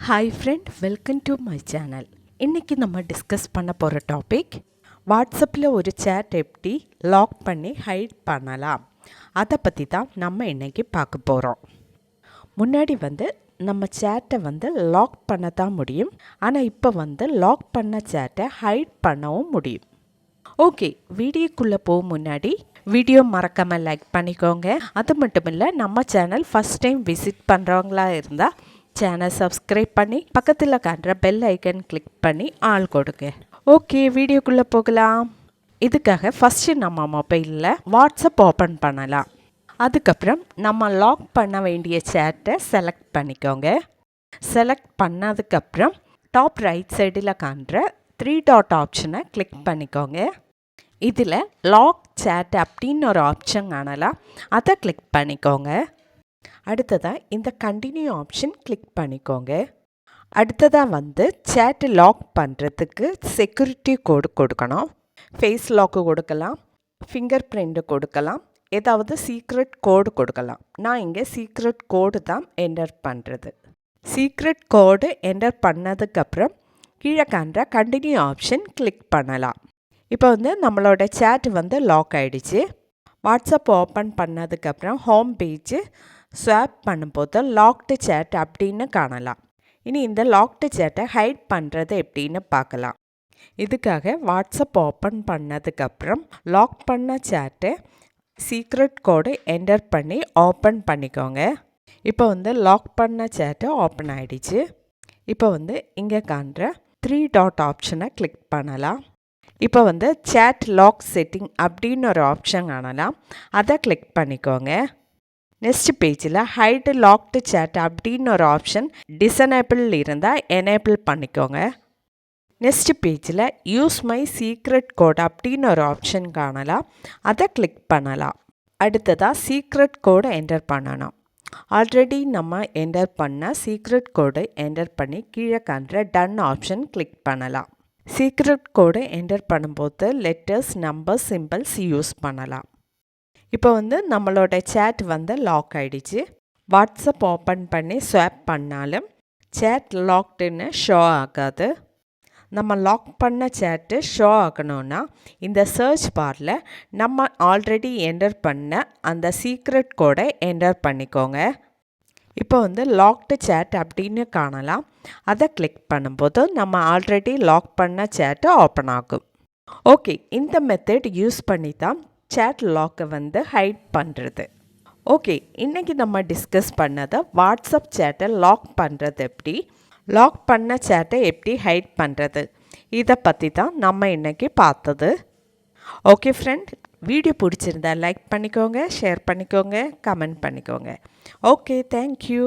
Hi friend, welcome to my channel. இன்றைக்கி நம்ம discuss பண்ண போகிற டாபிக் வாட்ஸ்அப்பில் ஒரு சேட் எப்படி லாக் பண்ணி ஹைட் பண்ணலாம், அதை பற்றி தான் நம்ம இன்றைக்கி பார்க்க போகிறோம். முன்னாடி நம்ம சேட்டை லாக் பண்ண தான் முடியும், ஆனால் இப்போ லாக் பண்ண சேட்டை ஹைட் பண்ணவும் முடியும். ஓகே, வீடியோக்குள்ளே போக முன்னாடி வீடியோ மறக்காமல் லைக் பண்ணிக்கோங்க. அது மட்டும் இல்லை, நம்ம சேனல் ஃபஸ்ட் டைம் விசிட் பண்ணுறவங்களா இருந்தால் சேனல் சப்ஸ்கிரைப் பண்ணி பக்கத்தில் காட்டுற பெல் ஐக்கன் கிளிக் பண்ணி ஆள் கொடுங்க. ஓகே, வீடியோக்குள்ளே போகலாம். இதுக்காக ஃபஸ்ட்டு நம்ம மொபைலில் வாட்ஸ்அப் ஓப்பன் பண்ணலாம். அதுக்கப்புறம் நம்ம லாக் பண்ண வேண்டிய சேட்டை செலக்ட் பண்ணிக்கோங்க. செலக்ட் பண்ணதுக்கப்புறம் டாப் ரைட் சைடில் காண்ற 3 டாட் ஆப்ஷனை கிளிக் பண்ணிக்கோங்க. இதில் லாக் சேட் அப்படின்னு ஒரு ஆப்ஷன் காணலாம், அதை கிளிக் பண்ணிக்கோங்க. அடுத்ததாக இந்த கண்டினியூ ஆப்ஷன் கிளிக் பண்ணிக்கோங்க. அடுத்ததாக சேட் லாக் பண்ணுறதுக்கு செக்யூரிட்டி கோடு கொடுக்கணும். ஃபேஸ் லாக்கு கொடுக்கலாம், ஃபிங்கர் பிரிண்ட் கொடுக்கலாம், ஏதாவது சீக்ரெட் கோடு கொடுக்கலாம். நான் இங்கே சீக்ரெட் கோடு தான் என்டர் பண்ணுறது. சீக்ரெட் கோடு என்டர் பண்ணதுக்கப்புறம் கீழே காண்ற கண்டினியூ ஆப்ஷன் கிளிக் பண்ணலாம். இப்போ நம்மளோட சேட் லாக் ஆகிடுச்சு. வாட்ஸ்அப் ஓப்பன் பண்ணதுக்கப்புறம் ஹோம் பேஜ் ஸ்வாப் பண்ணும்போது லாக்டு சேட் அப்படின்னு காணலாம். இனி இந்த லாக்டு சேட்டை ஹைட் பண்ணுறது எப்படின்னு பார்க்கலாம். இதுக்காக வாட்ஸ்அப் ஓப்பன் பண்ணதுக்கப்புறம் லாக் பண்ண சேட்டை சீக்ரெட் கோடு என்டர் பண்ணி ஓப்பன் பண்ணிக்கோங்க. இப்போ லாக் பண்ண சேட்டை ஓப்பன் ஆகிடுச்சு. இப்போ இங்கே காண்ற 3 டாட் ஆப்ஷனை கிளிக் பண்ணலாம். இப்போ சேட் லாக் செட்டிங் அப்படின்னு ஒரு ஆப்ஷன் காணலாம், அதை கிளிக் பண்ணிக்கோங்க. நெக்ஸ்ட் பேஜில் ஹைட் லாக்டு சேட் அப்படின்னு ஒரு ஆப்ஷன் டிசனேபிள் இருந்தால் எனேபிள் பண்ணிக்கோங்க. நெக்ஸ்ட் பேஜில் யூஸ் மை சீக்ரெட் கோட் அப்படின்னு ஒரு ஆப்ஷன் காணலாம், அதை கிளிக் பண்ணலாம். அடுத்ததாக சீக்ரெட் கோடை என்டர் பண்ணணும். ஆல்ரெடி நம்ம என்டர் பண்ண சீக்ரெட் கோடை என்டர் பண்ணி கீழே காண்ற டன் ஆப்ஷன் கிளிக் பண்ணலாம். சீக்ரெட் கோடை என்டர் பண்ணும்போது லெட்டர்ஸ், நம்பர்ஸ், சிம்பிள்ஸ் யூஸ் பண்ணலாம். இப்போ நம்மளோட சேட் லாக் ஆகிடுச்சு. வாட்ஸ்அப் ஓப்பன் பண்ணி ஸ்வாப் பண்ணாலும் சேட் லாக்டுன்னு ஷோ ஆகாது. நம்ம லாக் பண்ண சேட்டு ஷோ ஆகணும்னா இந்த சர்ச் பாரில் நம்ம ஆல்ரெடி என்டர் பண்ண அந்த சீக்ரெட் கோடை என்டர் பண்ணிக்கோங்க. இப்போ லாக்டு சேட் அப்படின்னு காணலாம், அதை கிளிக் பண்ணும்போது நம்ம ஆல்ரெடி லாக் பண்ண சேட்டு ஓப்பன் ஆகும். ஓகே, இந்த மெத்தட் யூஸ் பண்ணி தான் சேட் லாக்கை ஹைட் பண்ணுறது. ஓகே, இன்றைக்கி நம்ம டிஸ்கஸ் பண்ணதை வாட்ஸ்அப் சேட்டை லாக் பண்ணுறது எப்படி, லாக் பண்ண சேட்டை எப்படி ஹைட் பண்ணுறது, இதை பற்றி தான் நம்ம இன்றைக்கி பார்த்தது. ஓகே ஃப்ரெண்ட், வீடியோ பிடிச்சிருந்தா லைக் பண்ணிக்கோங்க, ஷேர் பண்ணிக்கோங்க, கமெண்ட் பண்ணிக்கோங்க. Okay, thank you.